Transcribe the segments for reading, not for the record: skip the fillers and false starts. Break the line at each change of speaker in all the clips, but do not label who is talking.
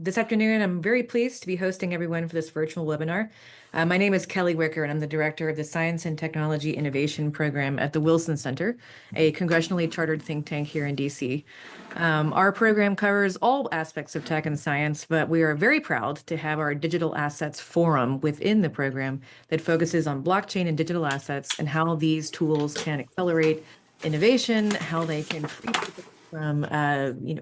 This afternoon, I'm very pleased to be hosting everyone for this virtual webinar. My name is Kelly Wicker, and I'm the director of the Science and Technology Innovation Program at the Wilson Center, a congressionally chartered think tank here in DC. Our program covers all aspects of tech and science, but we are very proud to have our Digital Assets Forum within the program that focuses on blockchain and digital assets and how these tools can accelerate innovation, how they can free people from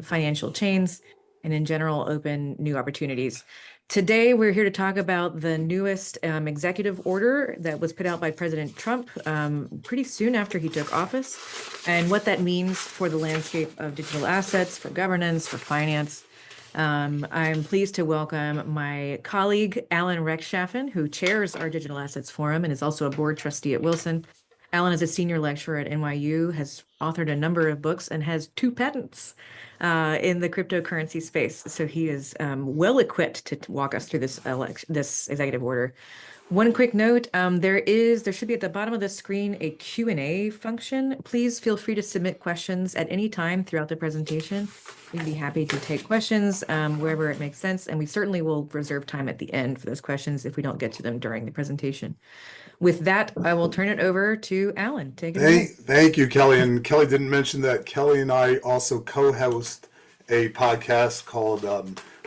financial chains, and in general, open new opportunities. Today, we're here to talk about the newest executive order that was put out by President Trump pretty soon after he took office, and what that means for the landscape of digital assets, for governance, for finance. I'm pleased to welcome my colleague, Alan Rechtschaffen, who chairs our Digital Assets Forum and is also a board trustee at Wilson. Alan is a senior lecturer at NYU, has authored a number of books, and has 2 patents in the cryptocurrency space. So he is well equipped to walk us through this executive order. One quick note, there should be at the bottom of the screen a Q&A function. Please feel free to submit questions at any time throughout the presentation. We'd be happy to take questions wherever it makes sense, and we certainly will reserve time at the end for those questions if we don't get to them during the presentation. With that, I will turn it over to Alan. Take it away.
Thank you, Kelly. And Kelly didn't mention that Kelly and I also co-host a podcast called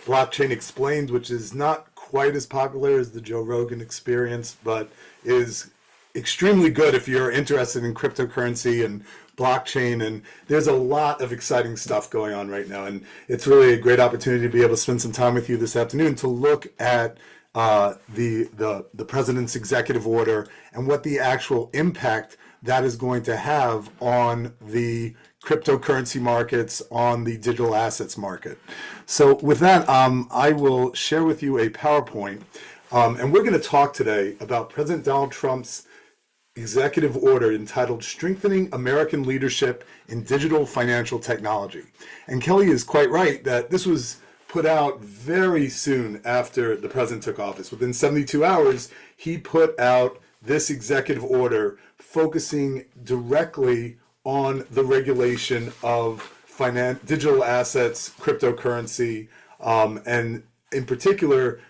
Blockchain Explained, which is not quite as popular as the Joe Rogan Experience, but is extremely good if you're interested in cryptocurrency and blockchain. And there's a lot of exciting stuff going on right now. And it's really a great opportunity to be able to spend some time with you this afternoon to look at the president's executive order and what the actual impact that is going to have on the cryptocurrency markets, on the digital assets market. So with that, I will share with you a PowerPoint, and we're going to talk today about President Donald Trump's executive order entitled Strengthening American Leadership in Digital Financial Technology. And Kelly is quite right that this was put out very soon after the president took office. Within 72 hours, he put out this executive order focusing directly on the regulation of digital assets, cryptocurrency, and in particular,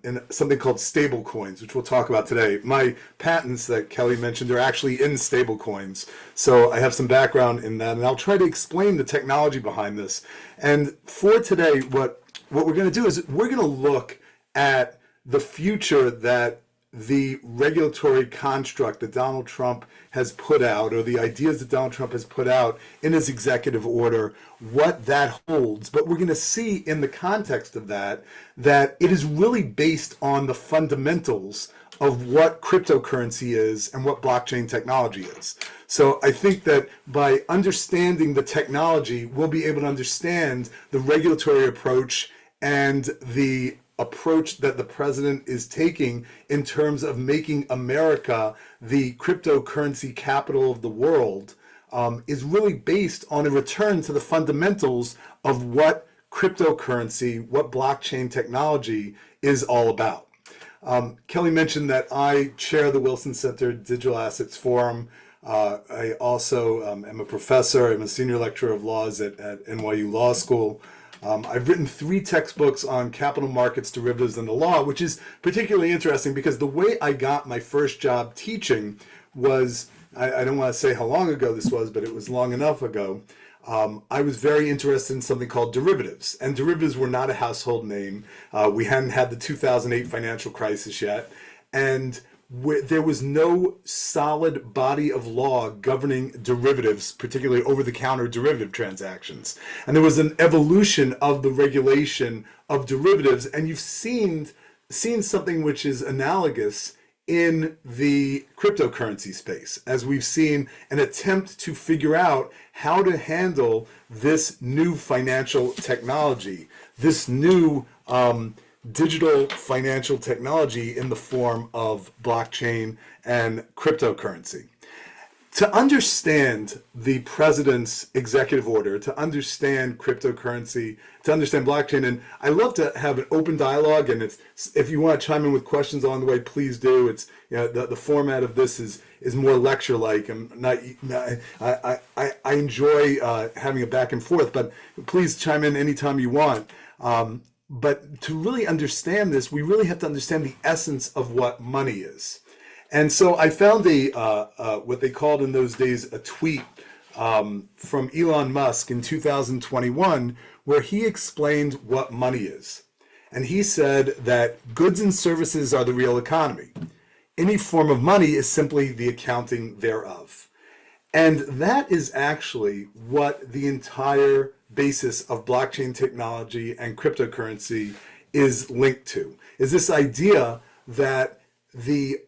in something called stable coins, which we'll talk about today. My patents that Kelly mentioned are actually in stable coins. So I have some background in that, and I'll try to explain the technology behind this. And for today, what we're going to do is we're going to look at the future that the regulatory construct that Donald Trump has put out, or the ideas that Donald Trump has put out in his executive order, what that holds. But we're going to see in the context of that it is really based on the fundamentals of what cryptocurrency is and what blockchain technology is. So I think that by understanding the technology, we'll be able to understand the regulatory approach and the approach that the president is taking in terms of making America the cryptocurrency capital of the world, is really based on a return to the fundamentals of what cryptocurrency, what blockchain technology is all about. Kelly mentioned that I chair the Wilson Center Digital Assets Forum. I also am a professor. I'm a senior lecturer of laws at NYU Law School. I've written 3 textbooks on capital markets, derivatives, and the law, which is particularly interesting because the way I got my first job teaching was, I don't want to say how long ago this was, but it was long enough ago. I was very interested in something called derivatives, and derivatives were not a household name. We hadn't had the 2008 financial crisis yet, and there was no solid body of law governing derivatives, particularly over-the-counter derivative transactions. And there was an evolution of the regulation of derivatives, and you've seen something which is analogous in the cryptocurrency space, as we've seen an attempt to figure out how to handle this new financial technology, this new digital financial technology in the form of blockchain and cryptocurrency. To understand the president's executive order, to understand cryptocurrency, to understand blockchain, and I love to have an open dialogue, and if you want to chime in with questions along the way, please do. It's, the format of this is more lecture-like. I enjoy having a back and forth, but please chime in anytime you want. but to really understand this, we really have to understand the essence of what money is. And so I found what they called in those days a tweet from Elon Musk in 2021, where he explained what money is. And he said that goods and services are the real economy. Any form of money is simply the accounting thereof. And that is actually what the entire basis of blockchain technology and cryptocurrency is linked to, is this idea that the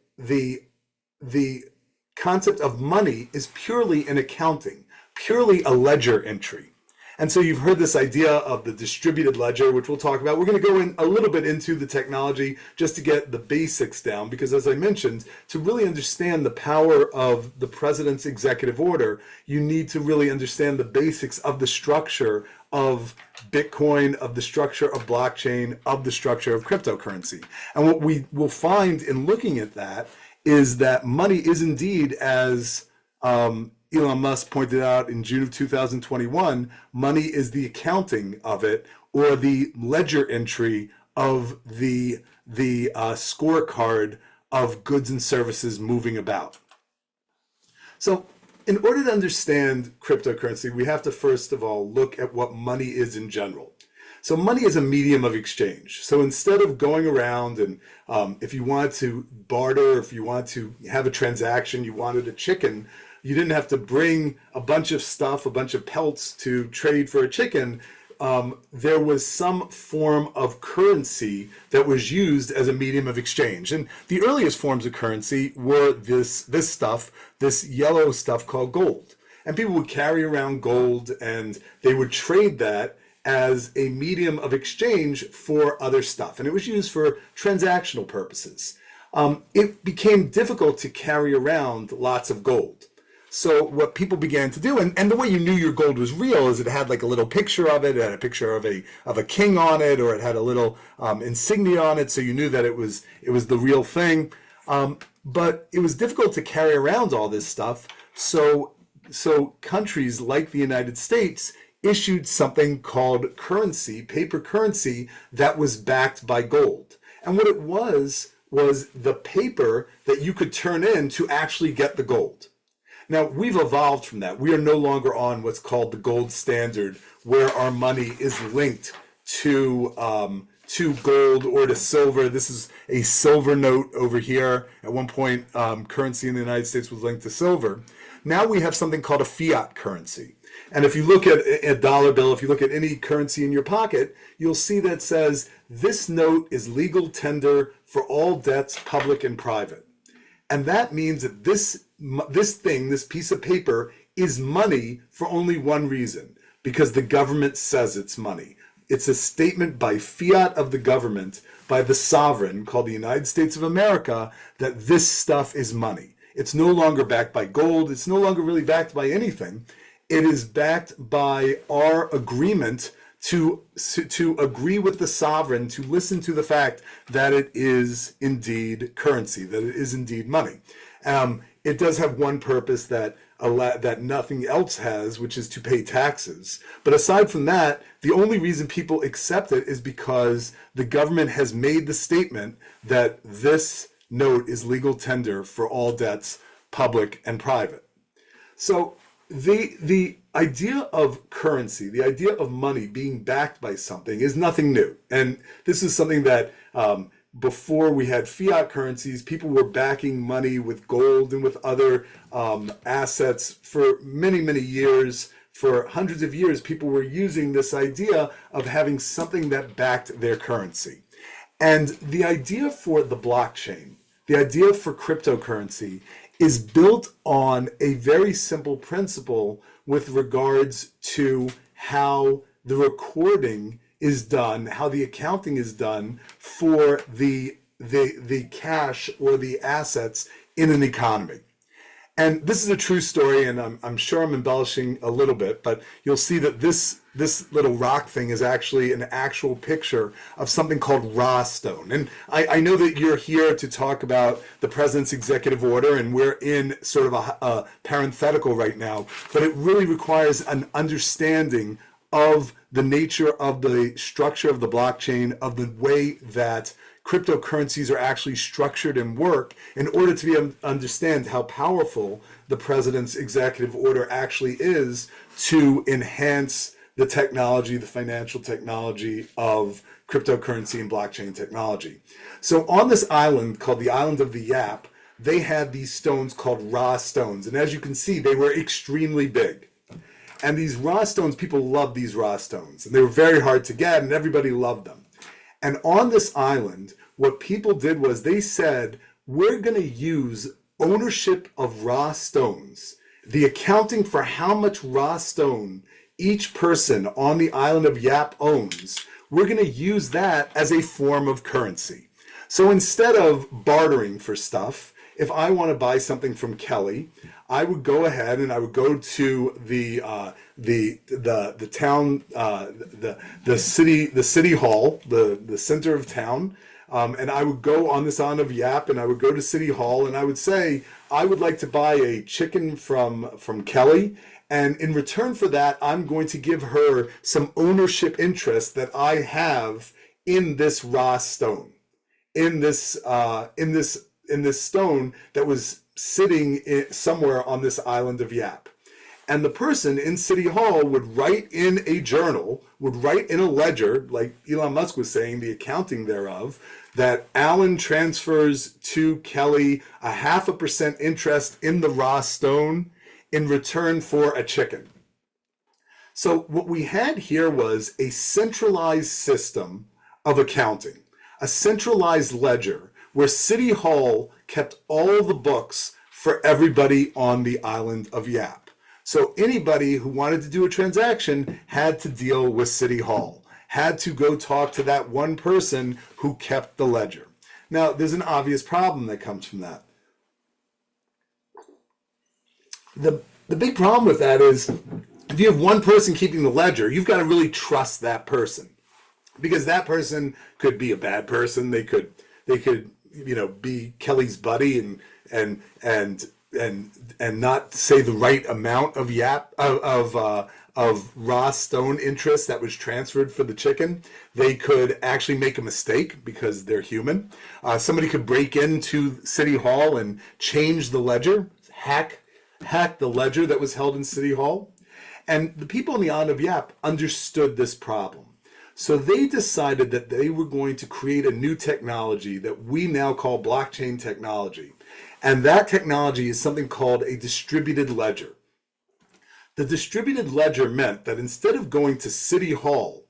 concept of money is purely an accounting, purely a ledger entry. And so you've heard this idea of the distributed ledger, which we'll talk about. We're going to go in a little bit into the technology just to get the basics down, because as I mentioned, to really understand the power of the president's executive order, you need to really understand the basics of the structure of Bitcoin, of the structure of blockchain, of the structure of cryptocurrency. And what we will find in looking at that is that money is indeed, as Elon Musk pointed out in June of 2021, money is the accounting of it, or the ledger entry of the scorecard of goods and services moving about. So in order to understand cryptocurrency, we have to first of all look at what money is in general. So money is a medium of exchange. So instead of going around and if you wanted to barter, if you wanted to have a transaction, you wanted a chicken, you didn't have to bring a bunch of stuff, a bunch of pelts to trade for a chicken. There was some form of currency that was used as a medium of exchange. And the earliest forms of currency were this stuff, this yellow stuff called gold. And people would carry around gold and they would trade that as a medium of exchange for other stuff. And it was used for transactional purposes. It became difficult to carry around lots of gold. So what people began to do, and the way you knew your gold was real is it had like a little picture of it, it had a picture of a king on it, or it had a little insignia on it, so you knew that it was the real thing. But it was difficult to carry around all this stuff. So countries like the United States issued something called currency, paper currency, that was backed by gold. And what it was the paper that you could turn in to actually get the gold. Now, we've evolved from that. We are no longer on what's called the gold standard, where our money is linked to gold or to silver. This is a silver note over here. At one point, currency in the United States was linked to silver. Now we have something called a fiat currency. And if you look at a dollar bill, if you look at any currency in your pocket, you'll see that says, this note is legal tender for all debts, public and private. And that means that this piece of paper is money for only one reason, because the government says it's money. It's a statement by fiat of the government, by the sovereign called the United States of America, that this stuff is money. It's no longer backed by gold. It's no longer really backed by anything. It is backed by our agreement to agree with the sovereign, to listen to the fact that it is indeed currency, that it is indeed money. It does have one purpose that nothing else has, which is to pay taxes. But aside from that, the only reason people accept it is because the government has made the statement that this note is legal tender for all debts, public and private. So the idea of currency, the idea of money being backed by something is nothing new. And this is something that before we had fiat currencies, people were backing money with gold and with other assets for many, many years. For hundreds of years, people were using this idea of having something that backed their currency. And the idea for the blockchain, the idea for cryptocurrency, is built on a very simple principle with regards to how the recording is done, how the accounting is done for the cash or the assets in an economy. And this is a true story, and I'm sure I'm embellishing a little bit, but you'll see that this little rock thing is actually an actual picture of something called raw stone. And I know that you're here to talk about the president's executive order, and we're in sort of a parenthetical right now, but it really requires an understanding of the nature of the structure of the blockchain, of the way that cryptocurrencies are actually structured and work, in order to be able to understand how powerful the president's executive order actually is to enhance the technology, the financial technology of cryptocurrency and blockchain technology. So on this island called the Island of the Yap, they had these stones called raw stones. And as you can see, they were extremely big. And these raw stones, people loved these raw stones. And they were very hard to get, and everybody loved them. And on this island, what people did was they said, we're going to use ownership of raw stones, the accounting for how much raw stone each person on the island of Yap owns, we're going to use that as a form of currency. So instead of bartering for stuff, if I want to buy something from Kelly, I would go ahead and I would go to the town, the city hall, the center of town, and I would go on this island of Yap, and I would go to City Hall, and I would say, I would like to buy a chicken from Kelly, and in return for that, I'm going to give her some ownership interest that I have in this raw stone, in this stone that was sitting somewhere on this island of Yap. And the person in City Hall would write in a journal, would write in a ledger, like Elon Musk was saying, the accounting thereof, that Alan transfers to Kelly 0.5% interest in the raw stone in return for a chicken. So what we had here was a centralized system of accounting, a centralized ledger where City Hall kept all the books for everybody on the island of Yap. So anybody who wanted to do a transaction had to deal with City Hall, had to go talk to that one person who kept the ledger. Now, there's an obvious problem that comes from that. The big problem with that is if you have one person keeping the ledger, you've got to really trust that person, because that person could be a bad person. They could be Kelly's buddy and not say the right amount of raw stone interest that was transferred for the chicken. They could actually make a mistake because they're human. Somebody could break into City Hall and change the ledger, hack the ledger that was held in City Hall. And the people in the island of Yap understood this problem. So they decided that they were going to create a new technology that we now call blockchain technology. And that technology is something called a distributed ledger. The distributed ledger meant that instead of going to City Hall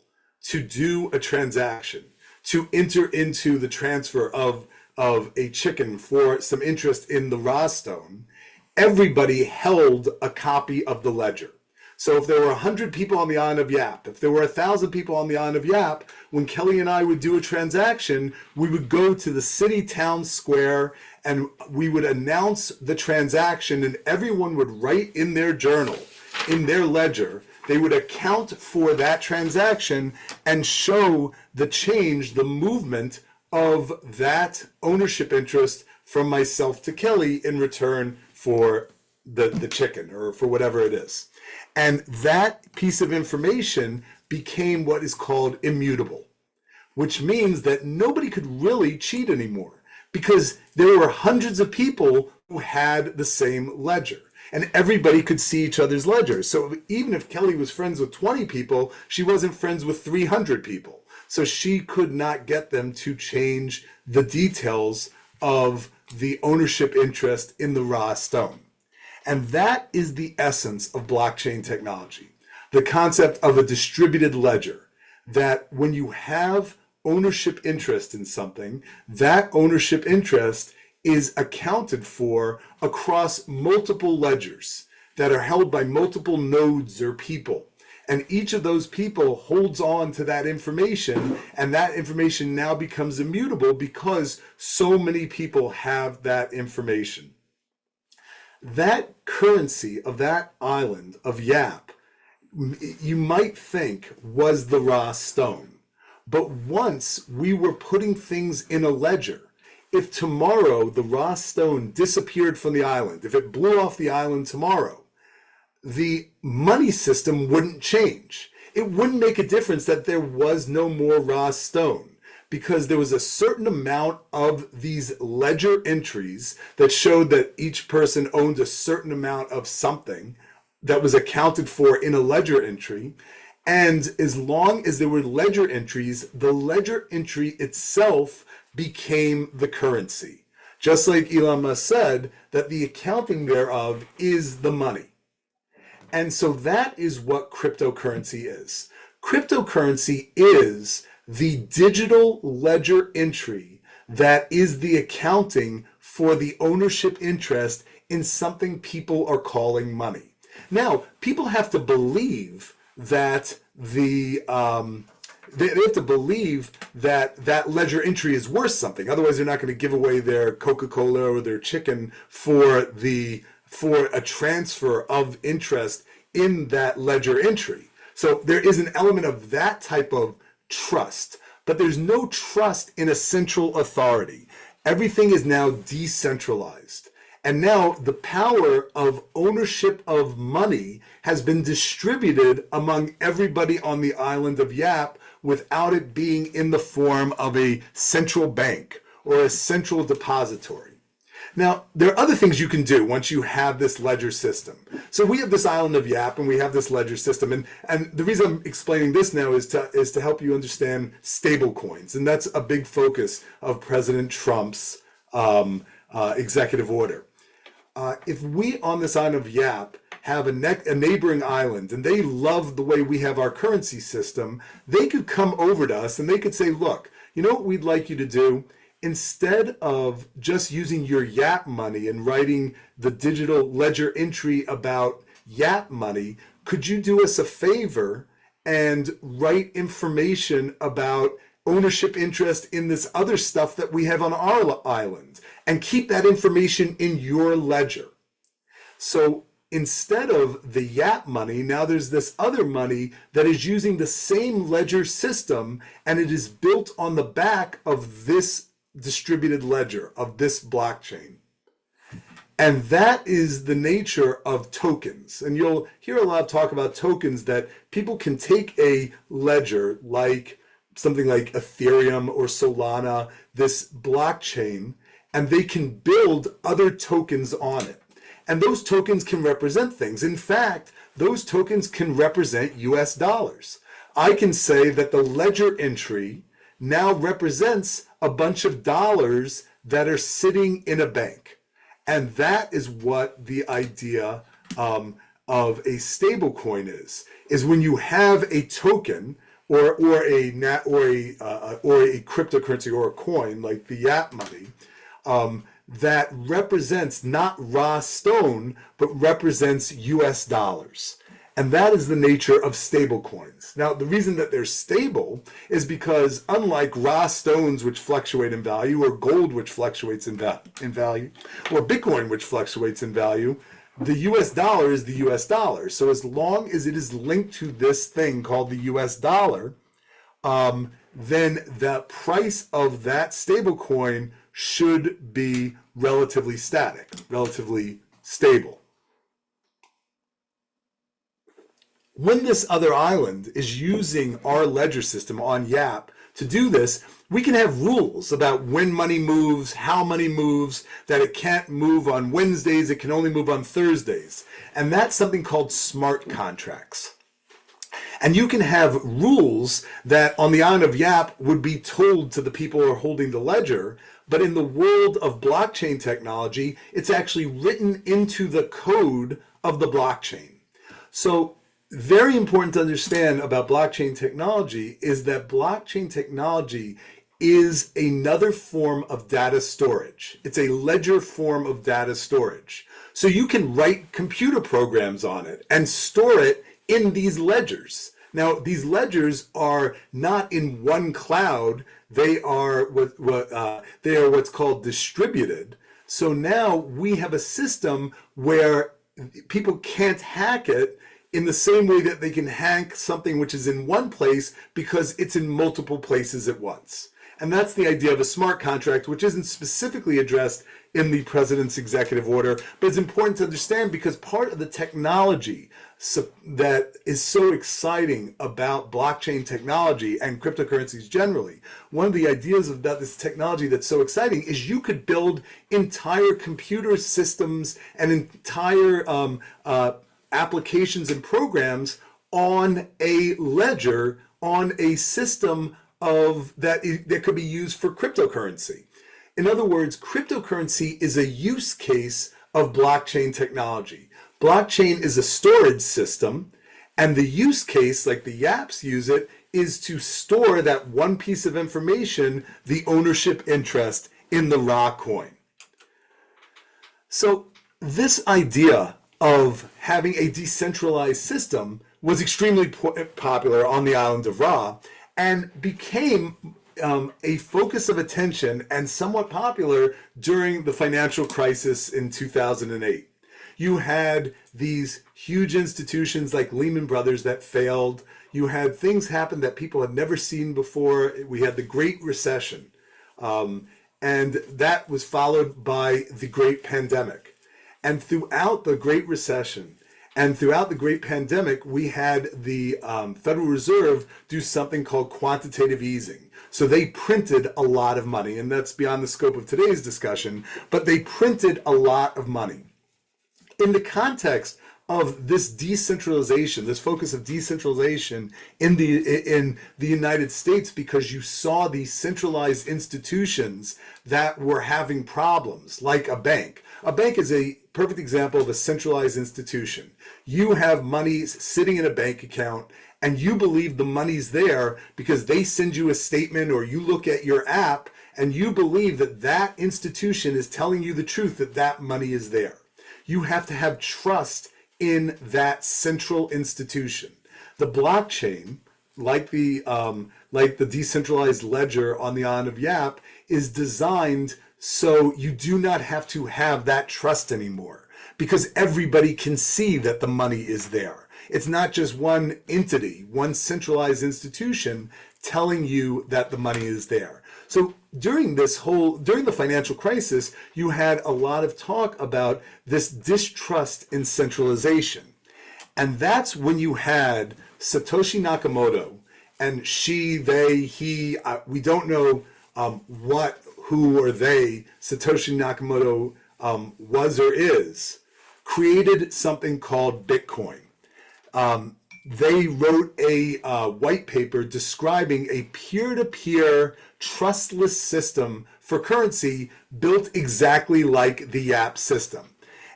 to do a transaction, to enter into the transfer of a chicken for some interest in the raw stone, everybody held a copy of the ledger. So if there were 100 people on the island of Yap, if there were 1,000 people on the island of Yap, when Kelly and I would do a transaction, we would go to the city town square and we would announce the transaction, and everyone would write in their journal, in their ledger, they would account for that transaction and show the change, the movement of that ownership interest from myself to Kelly in return for the chicken or for whatever it is. And that piece of information became what is called immutable, which means that nobody could really cheat anymore because there were hundreds of people who had the same ledger and everybody could see each other's ledgers. So even if Kelly was friends with 20 people, she wasn't friends with 300 people. So she could not get them to change the details of the ownership interest in the raw stone. And that is the essence of blockchain technology, the concept of a distributed ledger, that when you have ownership interest in something, that ownership interest is accounted for across multiple ledgers that are held by multiple nodes or people. And each of those people holds on to that information, and that information now becomes immutable because so many people have that information. That currency of that island of Yap, you might think was the raw stone. But once we were putting things in a ledger, if tomorrow the raw stone disappeared from the island, if it blew off the island tomorrow, the money system wouldn't change. it wouldn't make a difference that there was no more raw stone, because there was a certain amount of these ledger entries that showed that each person owned a certain amount of something that was accounted for in a ledger entry. And as long as there were ledger entries, the ledger entry itself became the currency. Just like Elon Musk said, that the accounting thereof is the money. And so that is what cryptocurrency is. Cryptocurrency is the digital ledger entry that is the accounting for the ownership interest in something people are calling money. Now, people have to believe that they have to believe that that ledger entry is worth something. Otherwise, they're not going to give away their Coca-Cola or their chicken for a transfer of interest in that ledger entry. So there is an element of that type of trust, but there's no trust in a central authority. Everything is now decentralized. And now the power of ownership of money has been distributed among everybody on the island of Yap without it being in the form of a central bank or a central depository. Now, there are other things you can do once you have this ledger system. So we have this island of Yap and we have this ledger system. And the reason I'm explaining this now is to help you understand stable coins. And that's a big focus of President Trump's executive order. If we on this island of Yap have a neighboring island and they love the way we have our currency system, they could come over to us and they could say, look, you know what we'd like you to do? Instead of just using your Yap money and writing the digital ledger entry about Yap money, could you do us a favor and write information about ownership interest in this other stuff that we have on our island and keep that information in your ledger? So instead of the Yap money, now there's this other money that is using the same ledger system, and it is built on the back of this distributed ledger, of this blockchain. And that is the nature of tokens. And you'll hear a lot of talk about tokens, that people can take a ledger like something like Ethereum or Solana, this blockchain, and they can build other tokens on it. And those tokens can represent things. In fact, those tokens can represent US dollars. I can say that the ledger entry now represents a bunch of dollars that are sitting in a bank. And that is what the idea of a stable coin is when you have a token or a cryptocurrency or a coin like the Yap money, that represents not raw stone, but represents US dollars. And that is the nature of stable coins. Now, the reason that they're stable is because unlike raw stones, which fluctuate in value, or gold, which fluctuates in value, or Bitcoin, which fluctuates in value, the US dollar is the US dollar. So as long as it is linked to this thing called the US dollar, then the price of that stable coin should be relatively static, relatively stable. When this other island is using our ledger system on Yap to do this, we can have rules about when money moves, how money moves, that it can't move on Wednesdays, it can only move on Thursdays. And that's something called smart contracts. And you can have rules that on the island of Yap would be told to the people who are holding the ledger, but in the world of blockchain technology, it's actually written into the code of the blockchain. So very important to understand about blockchain technology is that blockchain technology is another form of data storage. It's a ledger form of data storage. So you can write computer programs on it and store it in these ledgers. Now, these ledgers are not in one cloud. They are what's called distributed. So now we have a system where people can't hack it in the same way that they can hack something which is in one place because it's in multiple places at once. And that's the idea of a smart contract, which isn't specifically addressed in the president's executive order, but it's important to understand because part of the technology that is so exciting about blockchain technology and cryptocurrencies generally, one of the ideas about this technology that's so exciting is you could build entire computer systems and entire applications and programs on a ledger, on a system that could be used for cryptocurrency. In other words, cryptocurrency is a use case of blockchain technology. Blockchain is a storage system, and the use case, like the Yaps use it, is to store that one piece of information, the ownership interest in the raw coin. So this idea of having a decentralized system was extremely popular on the island of Ra and became a focus of attention and somewhat popular during the financial crisis in 2008. You had these huge institutions like Lehman Brothers that failed. You had things happen that people had never seen before. We had the Great Recession, and that was followed by the Great Pandemic. And throughout the Great Recession and throughout the Great Pandemic, we had the Federal Reserve do something called quantitative easing. So they printed a lot of money, and that's beyond the scope of today's discussion, but they printed a lot of money. In the context of this decentralization, this focus of decentralization in the United States, because you saw these centralized institutions that were having problems, like a bank. A bank is a perfect example of a centralized institution. You have money sitting in a bank account, and you believe the money's there because they send you a statement or you look at your app and you believe that that institution is telling you the truth, that that money is there. You have to have trust in that central institution. The blockchain, like the decentralized ledger on the island of Yap, is designed so you do not have to have that trust anymore because everybody can see that the money is there. It's not just one entity, one centralized institution telling you that the money is there. So during the financial crisis, you had a lot of talk about this distrust in centralization. And that's when you had Satoshi Nakamoto and she, they, he, we don't know who or they Satoshi Nakamoto was or is, created something called Bitcoin. They wrote a white paper describing a peer-to-peer trustless system for currency built exactly like the Yap system.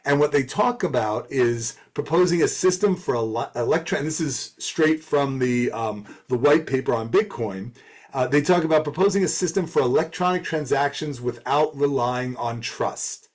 And what they talk about is proposing a system for and this is straight from the white paper on Bitcoin. They talk about proposing a system for electronic transactions without relying on trust.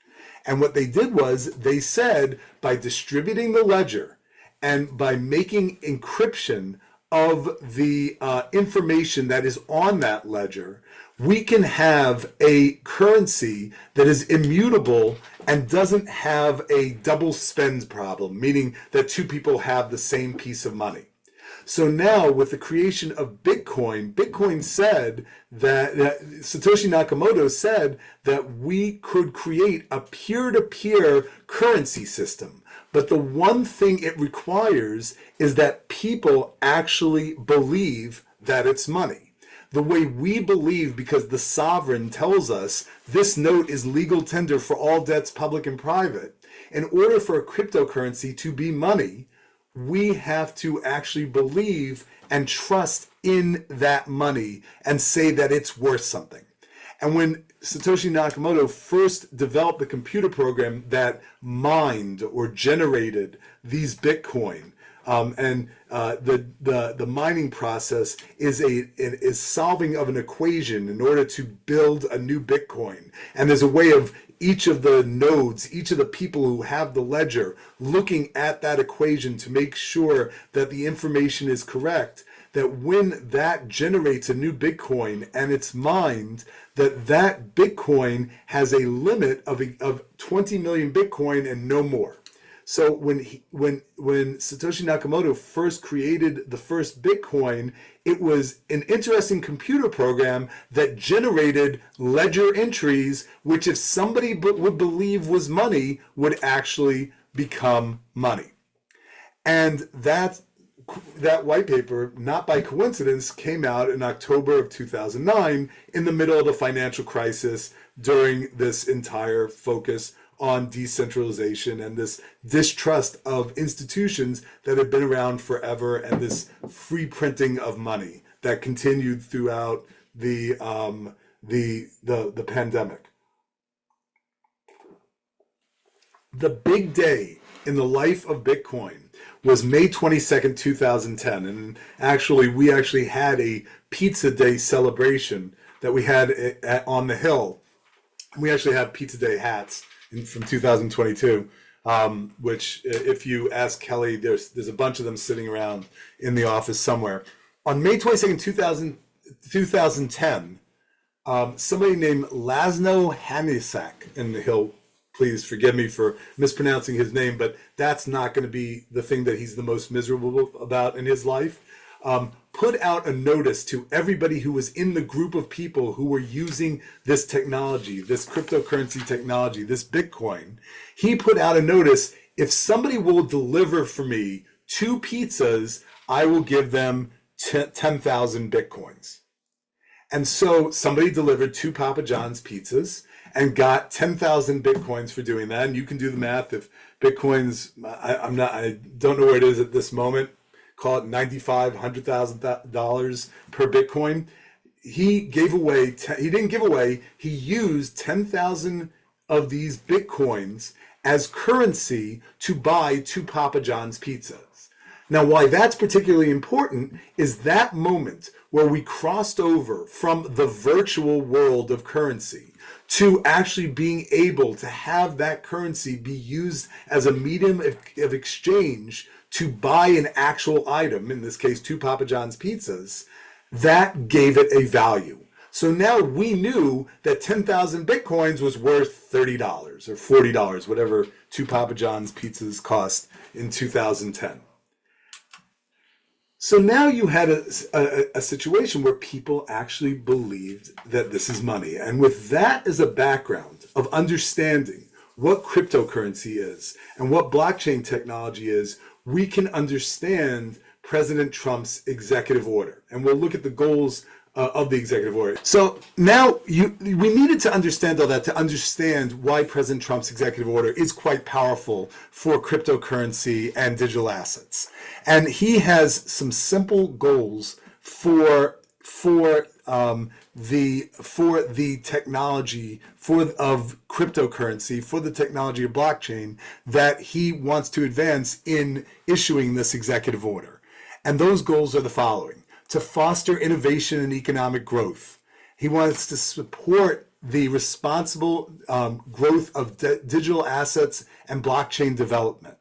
And what they did was they said by distributing the ledger and by making encryption of the information that is on that ledger, we can have a currency that is immutable and doesn't have a double spend problem, meaning that two people have the same piece of money. So now with the creation of Bitcoin, Bitcoin said that Satoshi Nakamoto said that we could create a peer-to-peer currency system. But the one thing it requires is that people actually believe that it's money. The way we believe, because the sovereign tells us this note is legal tender for all debts, public and private. In order for a cryptocurrency to be money, we have to actually believe and trust in that money and say that it's worth something. And when Satoshi Nakamoto first developed the computer program that mined or generated these Bitcoin, the mining process is solving of an equation in order to build a new Bitcoin. And there's a way of each of the nodes, each of the people who have the ledger, looking at that equation to make sure that the information is correct, that when that generates a new Bitcoin and it's mined, that Bitcoin has a limit of 20 million Bitcoin and no more. So when Satoshi Nakamoto first created the first Bitcoin, it was an interesting computer program that generated ledger entries, which if somebody would believe was money, would actually become money. And that white paper, not by coincidence, came out in October of 2009 in the middle of the financial crisis during this entire focus on decentralization and this distrust of institutions that had been around forever and this free printing of money that continued throughout the pandemic. The big day in the life of Bitcoin was May 22nd, 2010. And we actually had a Pizza Day celebration that we had on the Hill. We actually have Pizza Day hats from 2022, which if you ask Kelly, there's a bunch of them sitting around in the office somewhere. On May 22nd, 2010, somebody named Laszlo Hanisak, and he'll please forgive me for mispronouncing his name, but that's not going to be the thing that he's the most miserable about in his life, put out a notice to everybody who was in the group of people who were using this technology, this cryptocurrency technology, this Bitcoin. He put out a notice: if somebody will deliver for me 2 pizzas, I will give them 10,000 Bitcoins. And so somebody delivered 2 Papa John's pizzas and got 10,000 Bitcoins for doing that. And you can do the math. If Bitcoins, I don't know where it is at this moment, call it $95,000, $100,000 per Bitcoin. He gave away, he didn't give away, he used 10,000 of these Bitcoins as currency to buy 2 Papa John's pizzas. Now, why that's particularly important is that moment where we crossed over from the virtual world of currency to actually being able to have that currency be used as a medium of exchange to buy an actual item, in this case 2 Papa John's pizzas. That gave it a value. So now we knew that 10,000 Bitcoins was worth $30 or $40, whatever 2 Papa John's pizzas cost in 2010. So now you had a situation where people actually believed that this is money. And with that as a background of understanding what cryptocurrency is and what blockchain technology is, we can understand President Trump's executive order. And we'll look at the goals of the executive order. So now we needed to understand all that to understand why President Trump's executive order is quite powerful for cryptocurrency and digital assets. And he has some simple goals for the technology of cryptocurrency, for the technology of blockchain that he wants to advance in issuing this executive order. And those goals are the following: to foster innovation and economic growth. He wants to support the responsible growth of digital assets and blockchain development.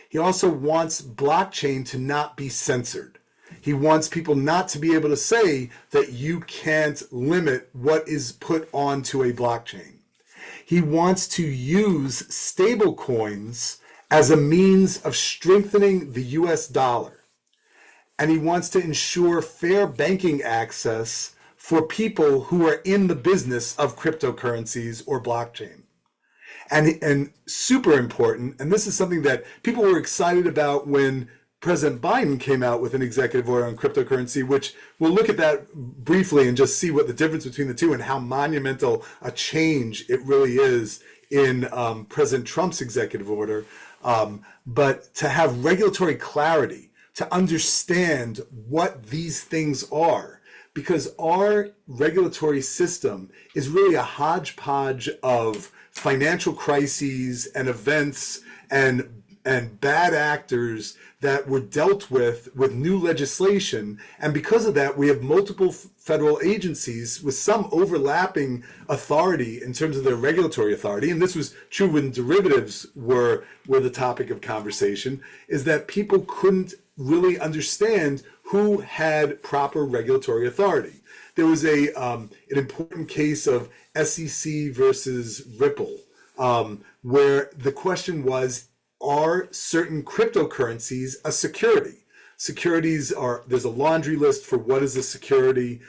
He also wants blockchain to not be censored. He wants people not to be able to say that you can't limit what is put onto a blockchain. He wants to use stable coins as a means of strengthening the US dollar. And he wants to ensure fair banking access for people who are in the business of cryptocurrencies or blockchain. And super important, and this is something that people were excited about when President Biden came out with an executive order on cryptocurrency, which we'll look at that briefly and just see what the difference between the two and how monumental a change it really is in President Trump's executive order. But to have regulatory clarity, to understand what these things are, because our regulatory system is really a hodgepodge of financial crises and events and bad actors that were dealt with new legislation. And because of that, we have multiple federal agencies with some overlapping authority in terms of their regulatory authority. And this was true when derivatives were the topic of conversation, is that people couldn't really understand who had proper regulatory authority. There was an important case of SEC versus Ripple, where the question was, are certain cryptocurrencies a security? Securities are, there's a laundry list for what is a security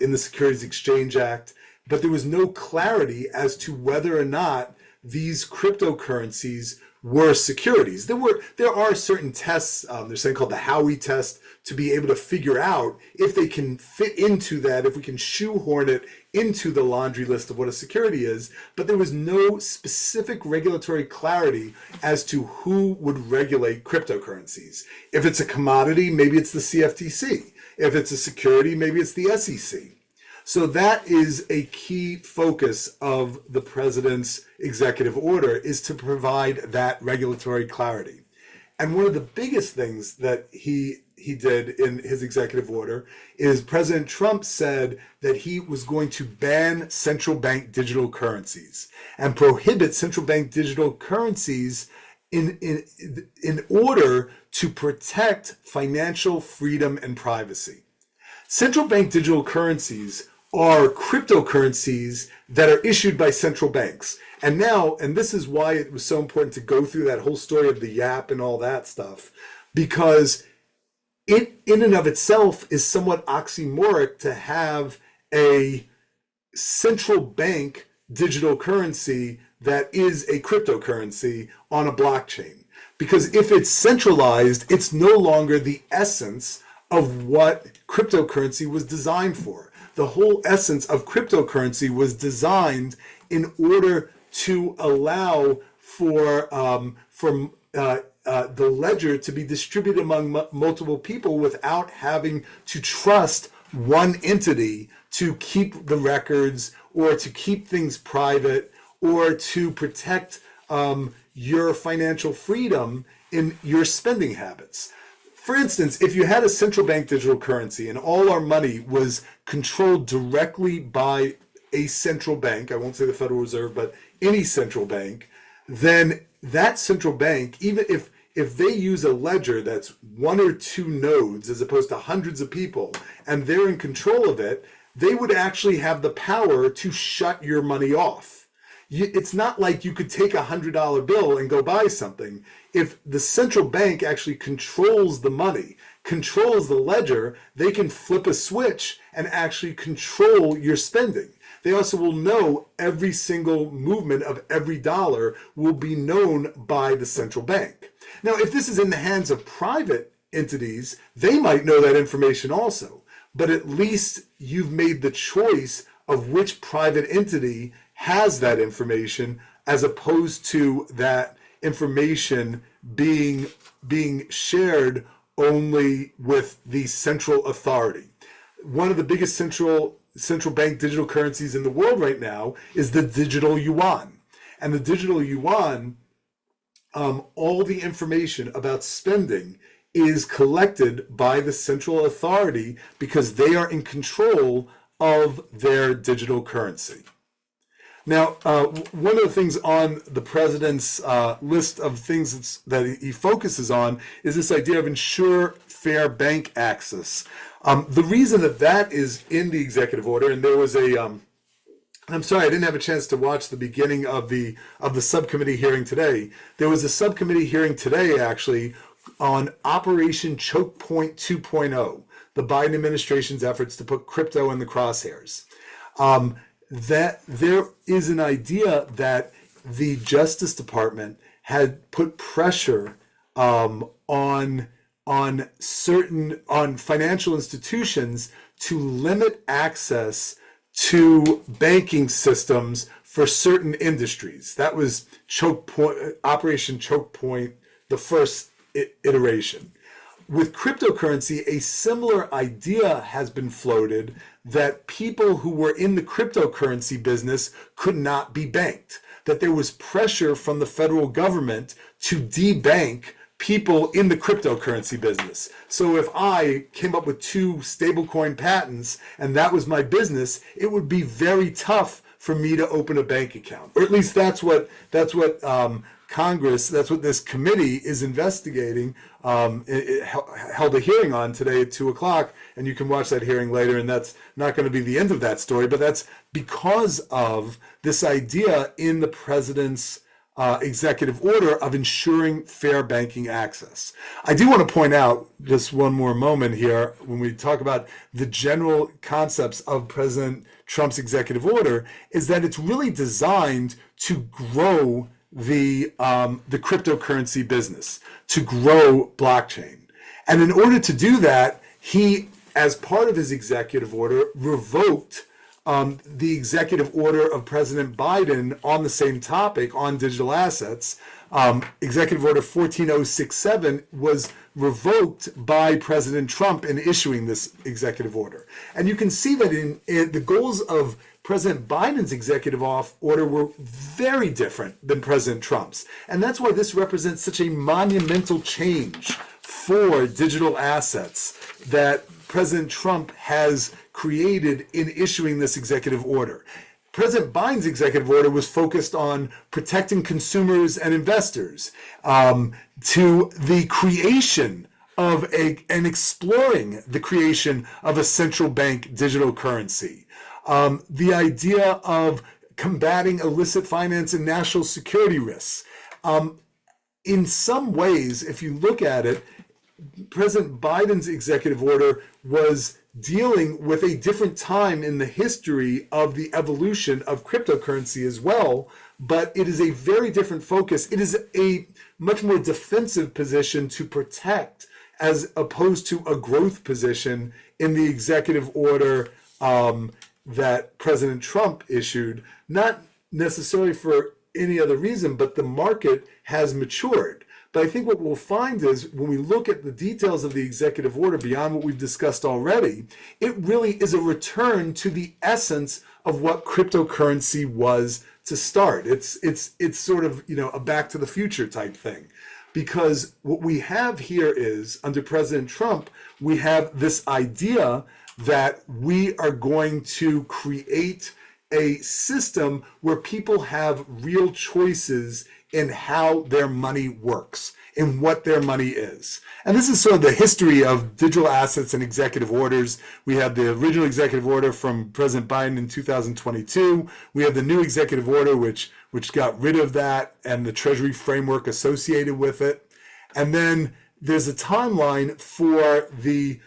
in the Securities Exchange Act, but there was no clarity as to whether or not these cryptocurrencies were securities. There are certain tests, there's something called the Howey test, to be able to figure out if they can fit into that, if we can shoehorn it into the laundry list of what a security is, but there was no specific regulatory clarity as to who would regulate cryptocurrencies. If it's a commodity, maybe it's the CFTC. If it's a security, maybe it's the SEC. So that is a key focus of the president's executive order, is to provide that regulatory clarity. And one of the biggest things that he did in his executive order is President Trump said that he was going to ban central bank digital currencies and prohibit central bank digital currencies in order to protect financial freedom and privacy. Central bank digital currencies are cryptocurrencies that are issued by central banks. And now, and this is why it was so important to go through that whole story of the YAP and all that stuff, because it in and of itself is somewhat oxymoric to have a central bank digital currency that is a cryptocurrency on a blockchain. Because if it's centralized, it's no longer the essence of what cryptocurrency was designed for. The whole essence of cryptocurrency was designed in order to allow for the ledger to be distributed among multiple people without having to trust one entity to keep the records or to keep things private or to protect your financial freedom in your spending habits. For instance, if you had a central bank digital currency and all our money was controlled directly by a central bank, I won't say the Federal Reserve, but any central bank, then that central bank, even if they use a ledger that's one or two nodes as opposed to hundreds of people, and they're in control of it, they would actually have the power to shut your money off. It's not like you could take $100 bill and go buy something. If the central bank actually controls the money, controls the ledger, they can flip a switch and actually control your spending. They also will know every single movement of every dollar will be known by the central bank. Now, if this is in the hands of private entities, they might know that information also, but at least you've made the choice of which private entity has that information, as opposed to that information being shared only with the central authority. One of the biggest central bank digital currencies in the world right now is the digital yuan. And the digital yuan, all the information about spending is collected by the central authority because they are in control of their digital currency. Now, one of the things on the president's list of things that he focuses on is this idea of ensure fair bank access. The reason that is in the executive order, and there was I'm sorry, I didn't have a chance to watch the beginning of the subcommittee hearing today. There was a subcommittee hearing today, actually, on Operation Choke Point 2.0, the Biden administration's efforts to put crypto in the crosshairs. That there is an idea that the Justice Department had put pressure on financial institutions to limit access to banking systems for certain industries. That was Operation Choke Point, the first iteration. With cryptocurrency, a similar idea has been floated that people who were in the cryptocurrency business could not be banked, that there was pressure from the federal government to debank people in the cryptocurrency business. So if I came up with 2 stablecoin patents and that was my business, it would be very tough for me to open a bank account. Or at least that's what Congress, that's what this committee is investigating. It held a hearing on today at 2:00, and you can watch that hearing later, and that's not going to be the end of that story, but that's because of this idea in the president's executive order of ensuring fair banking access. I do want to point out just one more moment here when we talk about the general concepts of President Trump's executive order is that it's really designed to grow the cryptocurrency business, to grow blockchain. And in order to do that, he, as part of his executive order, revoked the executive order of President Biden on the same topic on digital assets. Executive Order 14067 was revoked by President Trump in issuing this executive order. And you can see that in the goals of President Biden's executive order were very different than President Trump's. And that's why this represents such a monumental change for digital assets that President Trump has created in issuing this executive order. President Biden's executive order was focused on protecting consumers and investors, to the creation of and exploring the creation of a central bank digital currency. The idea of combating illicit finance and national security risks. In some ways, if you look at it, President Biden's executive order was dealing with a different time in the history of the evolution of cryptocurrency as well, but it is a very different focus. It is a much more defensive position to protect as opposed to a growth position in the executive order that President Trump issued, not necessarily for any other reason, but the market has matured. But I think what we'll find is when we look at the details of the executive order beyond what we've discussed already, it really is a return to the essence of what cryptocurrency was to start. It's sort of, a back to the future type thing. Because what we have here is, under President Trump, we have this idea that we are going to create a system where people have real choices in how their money works, in what their money is. And this is sort of the history of digital assets and executive orders. We have the original executive order from President Biden in 2022. We have the new executive order, which got rid of that and the Treasury framework associated with it. And then there's a timeline for the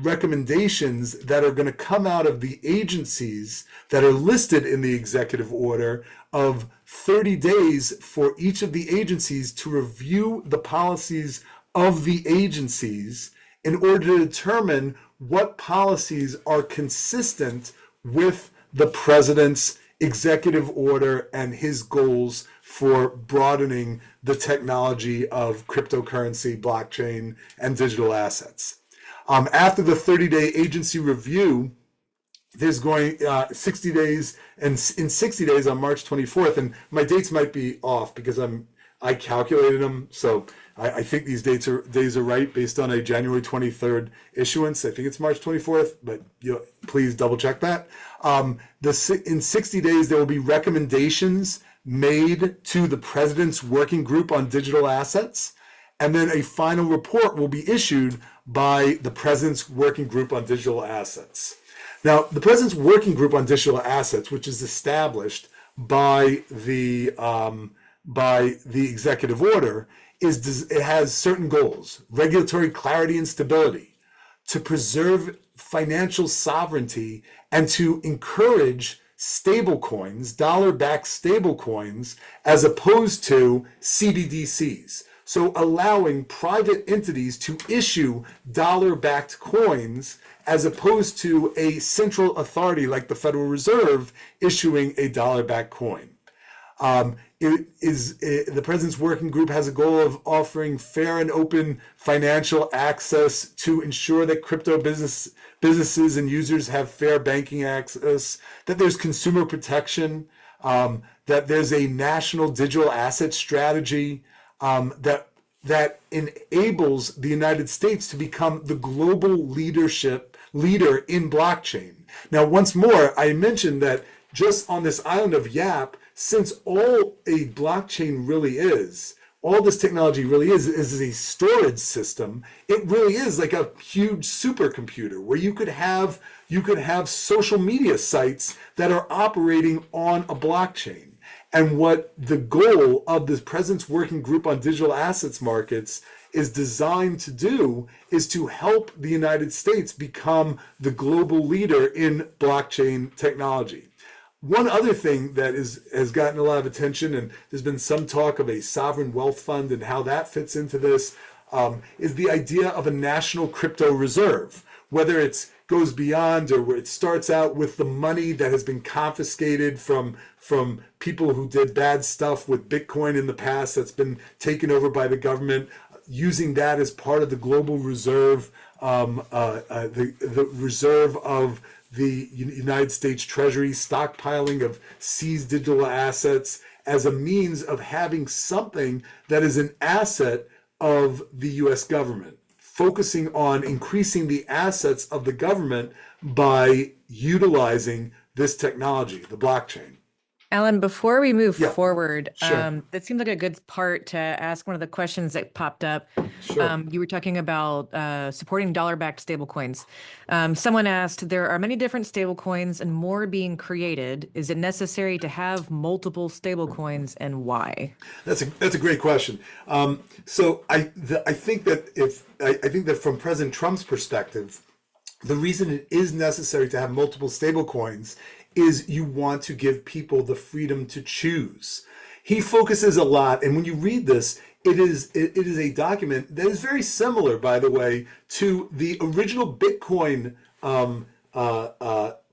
recommendations that are going to come out of the agencies that are listed in the executive order of 30 days for each of the agencies to review the policies of the agencies in order to determine what policies are consistent with the president's executive order and his goals for broadening the technology of cryptocurrency, blockchain, and digital assets. After the 30-day agency review, there's going 60 days, and in 60 days on March 24th, and my dates might be off because I calculated them, so I think these days are right based on a January 23rd issuance. I think it's March 24th, but please double check that. In 60 days, there will be recommendations made to the president's working group on digital assets, and then a final report will be issued by the president's working group on digital assets. Now, the president's working group on digital assets, which is established by the executive order, it has certain goals: regulatory clarity and stability, to preserve financial sovereignty, and to encourage stablecoins, dollar-backed stablecoins, as opposed to CBDCs. So allowing private entities to issue dollar-backed coins as opposed to a central authority like the Federal Reserve issuing a dollar-backed coin. The president's working group has a goal of offering fair and open financial access to ensure that crypto businesses and users have fair banking access, that there's consumer protection, that there's a national digital asset strategy, that enables the United States to become the global leader in blockchain. Now, once more, I mentioned that just on this island of Yap, since all a blockchain really is, all this technology really is a storage system, it really is like a huge supercomputer where you could have social media sites that are operating on a blockchain. And what the goal of the President's Working Group on Digital Assets Markets is designed to do is to help the United States become the global leader in blockchain technology. One other thing that has gotten a lot of attention, and there's been some talk of a sovereign wealth fund and how that fits into this, is the idea of a national crypto reserve, whether it goes beyond or where it starts out with the money that has been confiscated from people who did bad stuff with Bitcoin in the past that's been taken over by the government, using that as part of the global reserve, the reserve of the United States Treasury, stockpiling of seized digital assets as a means of having something that is an asset of the US government, focusing on increasing the assets of the government by utilizing this technology, the blockchain.
Alan, before we move forward,
sure.
that seems like a good part to ask one of the questions that popped up.
Sure.
You were talking about supporting dollar-backed stablecoins. Someone asked, there are many different stablecoins and more being created. Is it necessary to have multiple stablecoins, and why?
That's a great question. So I think that from President Trump's perspective, the reason it is necessary to have multiple stablecoins is you want to give people the freedom to choose. He focuses a lot, and when you read this, it is a document that is very similar, by the way, to the original Bitcoin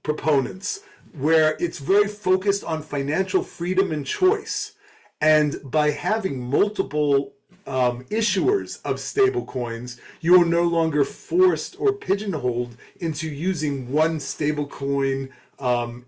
proponents, where it's very focused on financial freedom and choice. And by having multiple issuers of stable coins, you are no longer forced or pigeonholed into using one stable coin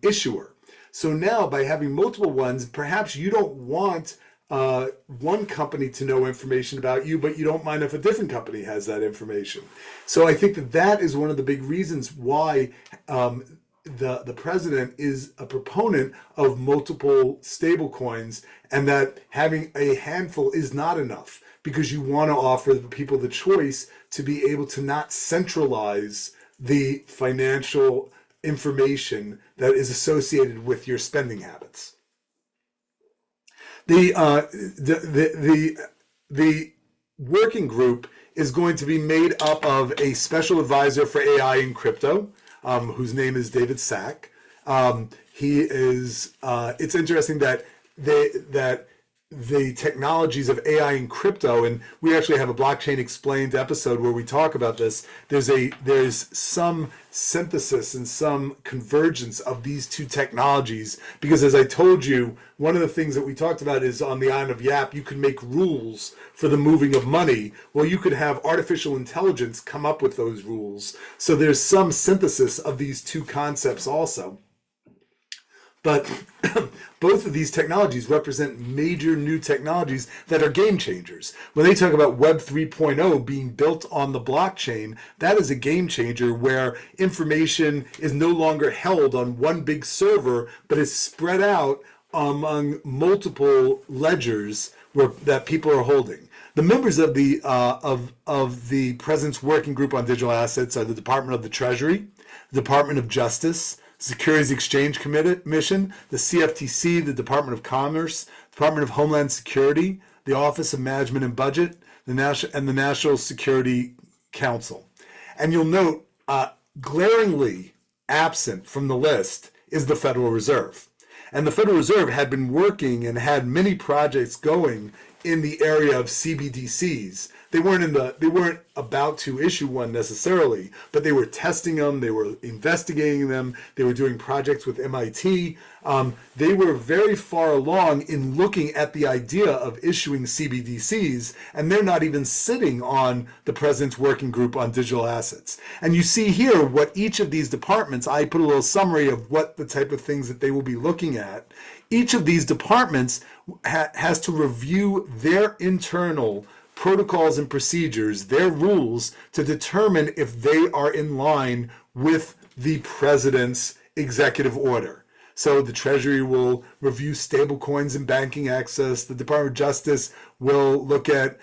issuer. So now by having multiple ones, perhaps you don't want one company to know information about you, but you don't mind if a different company has that information. So I think that is one of the big reasons why the president is a proponent of multiple stable coins, and that having a handful is not enough, because you want to offer the people the choice to be able to not centralize the financial information that is associated with your spending habits. The working group is going to be made up of a special advisor for AI and crypto, whose name is David Sack. He is. It's interesting that the technologies of AI and crypto, and we actually have a Blockchain Explained episode where we talk about this. There's some synthesis and some convergence of these two technologies, because as I told you, one of the things that we talked about is on the island of Yap, you can make rules for the moving of money. Well, you could have artificial intelligence come up with those rules. So there's some synthesis of these two concepts also. But both of these technologies represent major new technologies that are game changers. When they talk about Web 3.0 being built on the blockchain, that is a game changer where information is no longer held on one big server, but is spread out among multiple ledgers that people are holding. The members of the President's Working Group on Digital Assets are the Department of the Treasury, the Department of Justice, Securities Exchange Commission, the CFTC, the Department of Commerce, Department of Homeland Security, the Office of Management and Budget, the National Security Council. And you'll note, glaringly absent from the list is the Federal Reserve. And the Federal Reserve had been working and had many projects going in the area of CBDCs. They weren't about to issue one necessarily, but they were testing them, they were investigating them, they were doing projects with MIT. They were very far along in looking at the idea of issuing CBDCs, and they're not even sitting on the President's Working Group on Digital Assets. And you see here what each of these departments, I put a little summary of what the type of things that they will be looking at. Each of these departments has to review their internal protocols and procedures, their rules, to determine if they are in line with the president's executive order. So the Treasury will review stablecoins and banking access. The Department of Justice will look at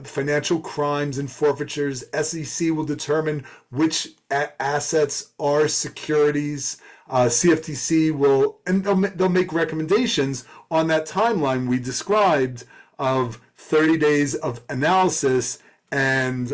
financial crimes and forfeitures. SEC will determine which assets are securities. CFTC will, and they'll make recommendations on that timeline we described of 30 days of analysis and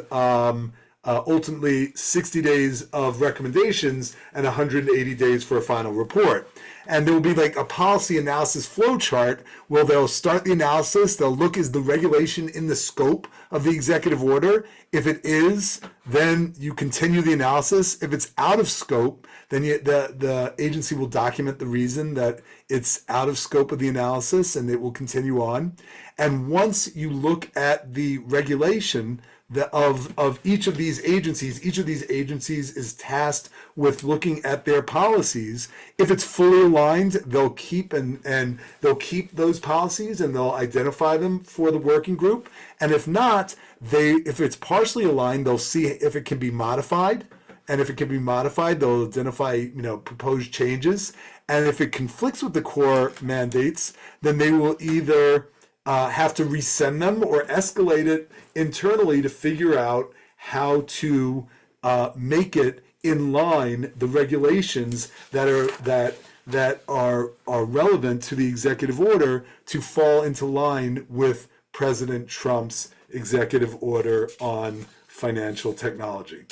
ultimately 60 days of recommendations and 180 days for a final report. And there will be like a policy analysis flow chart where they'll start the analysis. They'll look, is the regulation in the scope of the executive order? If it is, then you continue the analysis. If it's out of scope, then the agency will document the reason that it's out of scope of the analysis, and it will continue on. And once you look at the regulation of each of these agencies is tasked with looking at their policies. If it's fully aligned, they'll keep and they'll keep those policies and they'll identify them for the working group. And if not, if it's partially aligned, they'll see if it can be modified. And if it can be modified, they'll identify, proposed changes. And if it conflicts with the core mandates, then they will either have to resend them or escalate it internally to figure out how to make it in line the regulations that are relevant to the executive order to fall into line with President Trump's executive order on financial technology.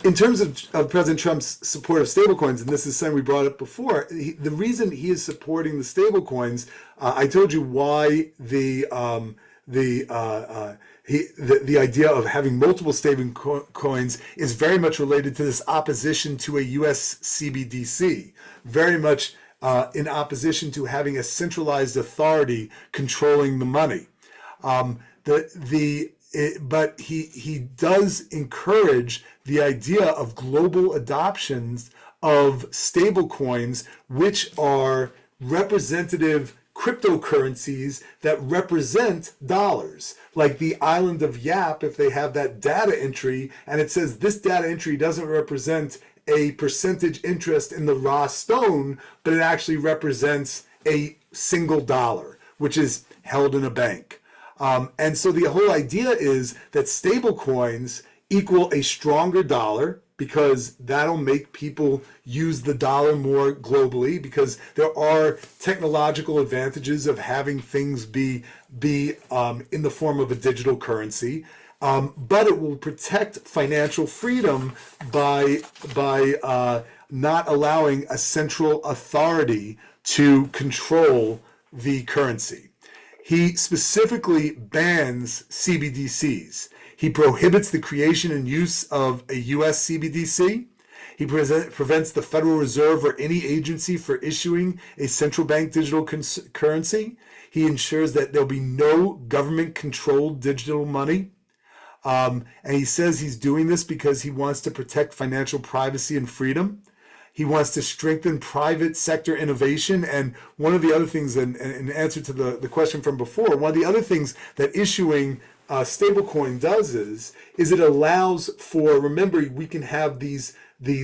In terms of President Trump's support of stablecoins, and this is something we brought up before, the reason he is supporting the stablecoins, I told you why the idea of having multiple stablecoins is very much related to this opposition to a U.S. CBDC, very much in opposition to having a centralized authority controlling the money. But he does encourage the idea of global adoptions of stablecoins, which are representative cryptocurrencies that represent dollars. Like the island of Yap, if they have that data entry and it says this data entry doesn't represent a percentage interest in the raw stone, but it actually represents a single dollar, which is held in a bank. And so the whole idea is that stable coins equal a stronger dollar, because that'll make people use the dollar more globally, because there are technological advantages of having things be in the form of a digital currency. But it will protect financial freedom by not allowing a central authority to control the currency. He specifically bans CBDCs. He prohibits the creation and use of a U.S. CBDC. He prevents the Federal Reserve or any agency for issuing a central bank digital currency. He ensures that there'll be no government-controlled digital money. And he says he's doing this because he wants to protect financial privacy and freedom. He wants to strengthen private sector innovation. And one of the other things, in answer to the question from before, one of the other things that issuing stablecoin does is it allows for, remember, we can have these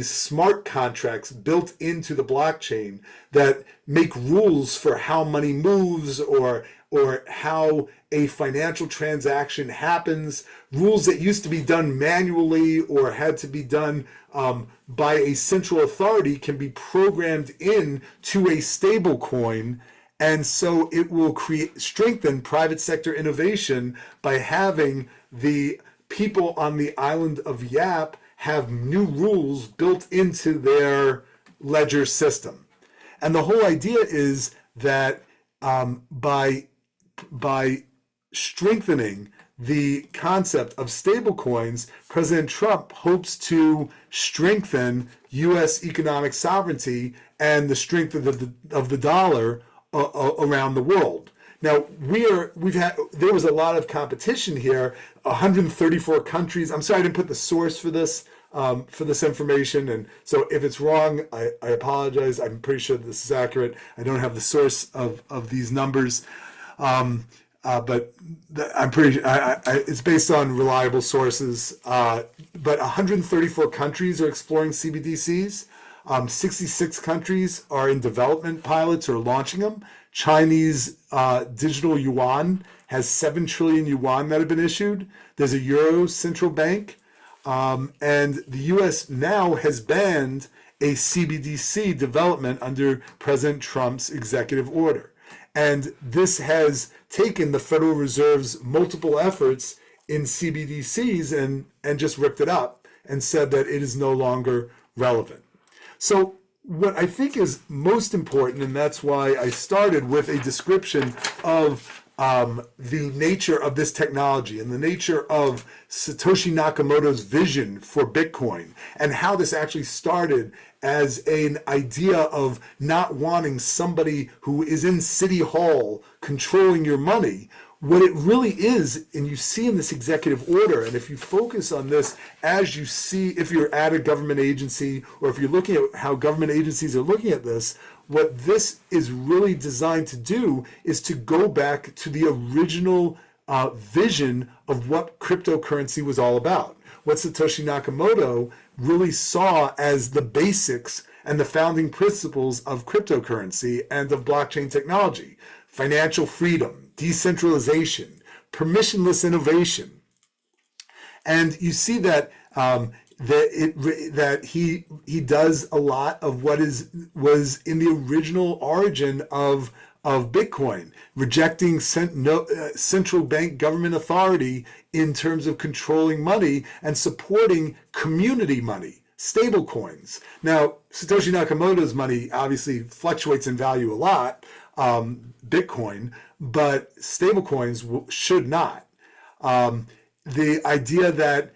smart contracts built into the blockchain that make rules for how money moves or how a financial transaction happens. Rules that used to be done manually or had to be done by a central authority can be programmed in to a stable coin. And so it will strengthen private sector innovation by having the people on the island of Yap have new rules built into their ledger system. And the whole idea is that by strengthening the concept of stablecoins, President Trump hopes to strengthen U.S. economic sovereignty and the strength of the dollar around the world. Now, there was a lot of competition here. 134 countries. I'm sorry I didn't put the source for this information, and so if it's wrong, I apologize. I'm pretty sure this is accurate. I don't have the source of these numbers, but I'm pretty. It's based on reliable sources. But 134 countries are exploring CBDCs. 66 countries are in development pilots or launching them. Chinese digital yuan has 7 trillion yuan that have been issued. There's a Euro central bank. And the U.S. now has banned a CBDC development under President Trump's executive order. And this has taken the Federal Reserve's multiple efforts in CBDCs and just ripped it up and said that it is no longer relevant. So what I think is most important, and that's why I started with a description of the nature of this technology and the nature of Satoshi Nakamoto's vision for Bitcoin, and how this actually started as an idea of not wanting somebody who is in City Hall controlling your money. What it really is, and you see in this executive order, and if you focus on this as you see, if you're at a government agency, or if you're looking at how government agencies are looking at this, what this is really designed to do is to go back to the original vision of what cryptocurrency was all about. What Satoshi Nakamoto really saw as the basics and the founding principles of cryptocurrency and of blockchain technology: financial freedom, decentralization, permissionless innovation. And you see that that he does a lot of what was in the original origin of Bitcoin, rejecting central bank government authority in terms of controlling money and supporting community money, stable coins. Now, Satoshi Nakamoto's money obviously fluctuates in value a lot, Bitcoin, but stable coins should not. The idea that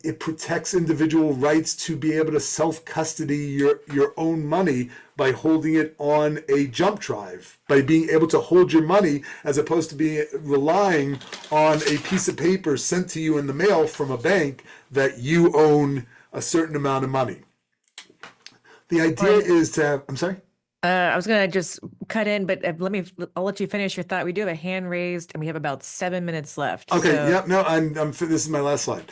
it protects individual rights to be able to self-custody your own money by holding it on a jump drive, by being able to hold your money as opposed to relying on a piece of paper sent to you in the mail from a bank that you own a certain amount of money. The idea is to have, I'm sorry?
I was going to just cut in, but I'll let you finish your thought. We do have a hand raised and we have about 7 minutes left.
Okay.
So.
Yep. No, this is my last slide.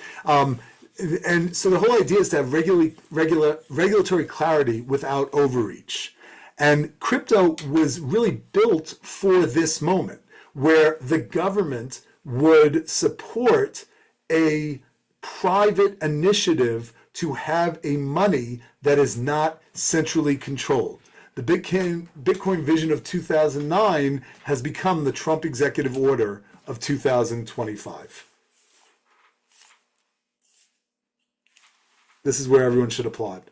And so the whole idea is to have regulatory clarity without overreach. And crypto was really built for this moment where the government would support a private initiative to have a money that is not centrally controlled. The Bitcoin vision of 2009 has become the Trump executive order of 2025. This is where everyone should applaud.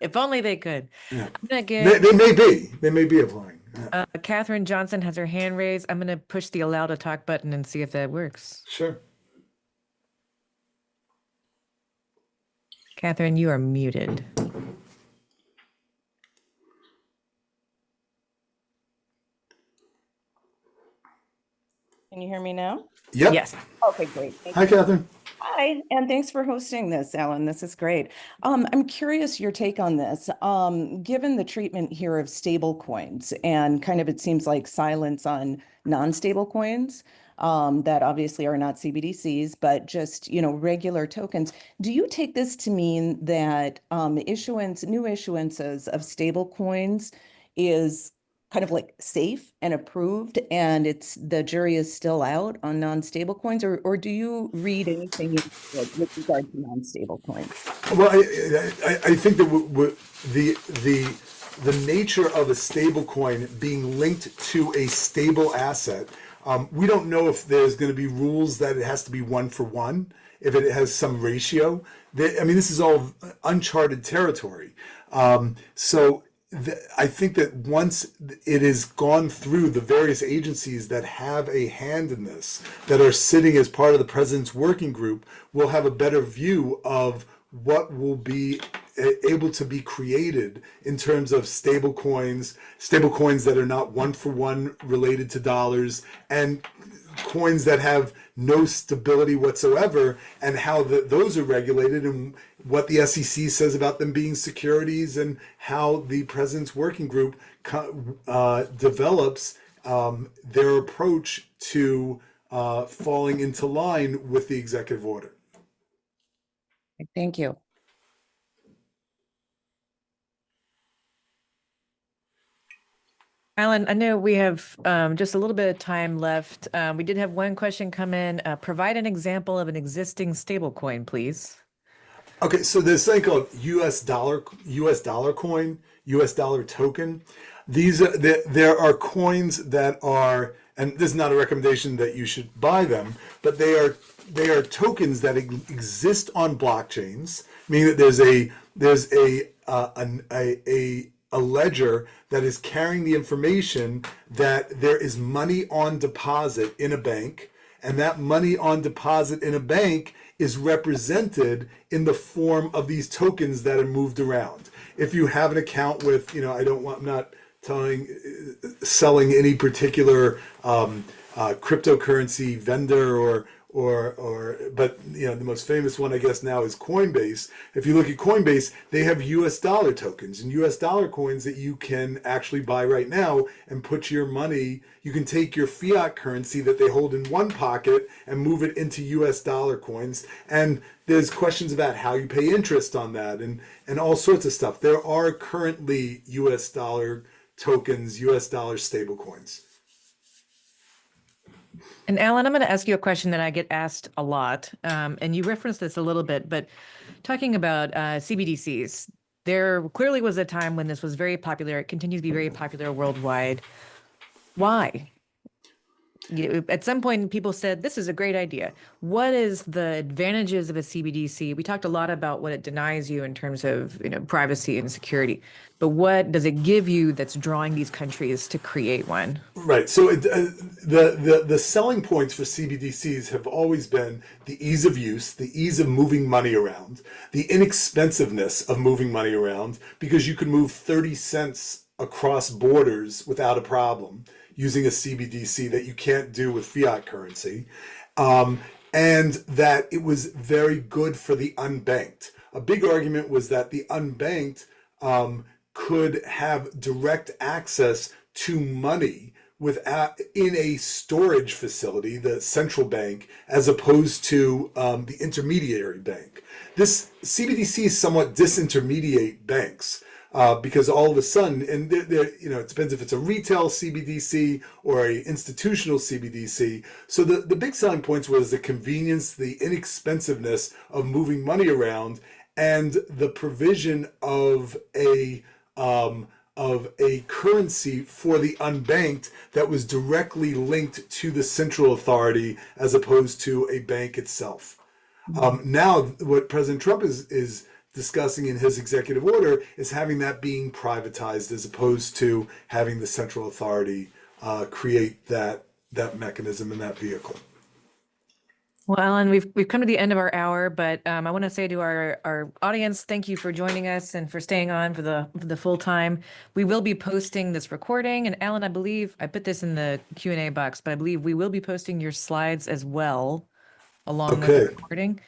If only they could.
Yeah.
They
may be applying. Yeah.
Catherine Johnson has her hand raised. I'm going to push the allow to talk button and see if that works.
Sure.
Catherine, you are muted.
Can you hear me now?
Yep.
Yes.
Okay, great.
Hi, Catherine.
Hi, and thanks for hosting this, Alan. This is great. I'm curious your take on this. Given the treatment here of stable coins and kind of it seems like silence on non-stable coins that obviously are not CBDCs, but just, regular tokens. Do you take this to mean that new issuances of stable coins is kind of like safe and approved, and the jury is still out on non-stable coins, or do you read anything with regard to non-stable coins?
Well, I think that the nature of a stable coin being linked to a stable asset, we don't know if there's going to be rules that it has to be 1-for-1, if it has some ratio. This is all uncharted territory. I think that once it has gone through the various agencies that have a hand in this, that are sitting as part of the president's working group, we'll have a better view of what will be able to be created in terms of stable coins that are not 1-for-1 related to dollars, and coins that have no stability whatsoever, and how those are regulated, and what the SEC says about them being securities, and how the president's working group develops their approach to falling into line with the executive order.
Thank you.
Alan, I know we have just a little bit of time left. We did have one question come in. Provide an example of an existing stablecoin, please.
Okay, so there's something called US dollar coin, US dollar token. These are there are coins that are, and this is not a recommendation that you should buy them, but they are tokens that exist on blockchains, meaning that there's a ledger that is carrying the information that there is money on deposit in a bank, and that money on deposit in a bank is represented in the form of these tokens that are moved around. If you have an account with, I'm not selling any particular cryptocurrency vendor but the most famous one I guess now is Coinbase. If you look at Coinbase, they have US dollar tokens and US dollar coins that you can actually buy right now and put your money. You can take your fiat currency that they hold in one pocket and move it into US dollar coins. And there's questions about how you pay interest on that and all sorts of stuff. There are currently US dollar tokens, US dollar stable coins.
And Alan, I'm going to ask you a question that I get asked a lot, and you referenced this a little bit, but talking about CBDCs, there clearly was a time when this was very popular. It continues to be very popular worldwide. Why? At some point, people said, this is a great idea. What is the advantages of a CBDC? We talked a lot about what it denies you in terms of privacy and security, but what does it give you that's drawing these countries to create one?
Right. So the selling points for CBDCs have always been the ease of use, the ease of moving money around, the inexpensiveness of moving money around, because you can move 30 cents across borders without a problem using a CBDC that you can't do with fiat currency, and that it was very good for the unbanked. A big argument was that the unbanked could have direct access to money in a storage facility, the central bank, as opposed to the intermediary bank. This CBDC somewhat disintermediate banks. Because all of a sudden, and it depends if it's a retail CBDC or a institutional CBDC. So the big selling points was the convenience, the inexpensiveness of moving money around, and the provision of a currency for the unbanked that was directly linked to the central authority as opposed to a bank itself. Now, what President Trump is discussing in his executive order is having that being privatized as opposed to having the central authority create that mechanism and that vehicle.
Well, Alan, we've come to the end of our hour, but I want to say to our audience, thank you for joining us and for staying on for the full time. We will be posting this recording, and Alan, I believe I put this in the Q&A box, but I believe we will be posting your slides as well along with the recording,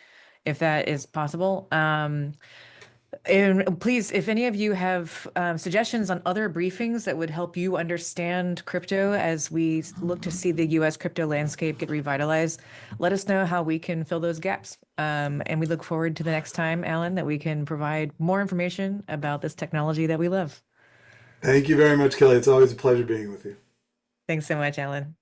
if that is possible. And please, if any of you have suggestions on other briefings that would help you understand crypto as we look to see the U.S. crypto landscape get revitalized, let us know how we can fill those gaps. And we look forward to the next time, Alan, that we can provide more information about this technology that we love.
Thank you very much, Kelly. It's always a pleasure being with you.
Thanks so much, Alan.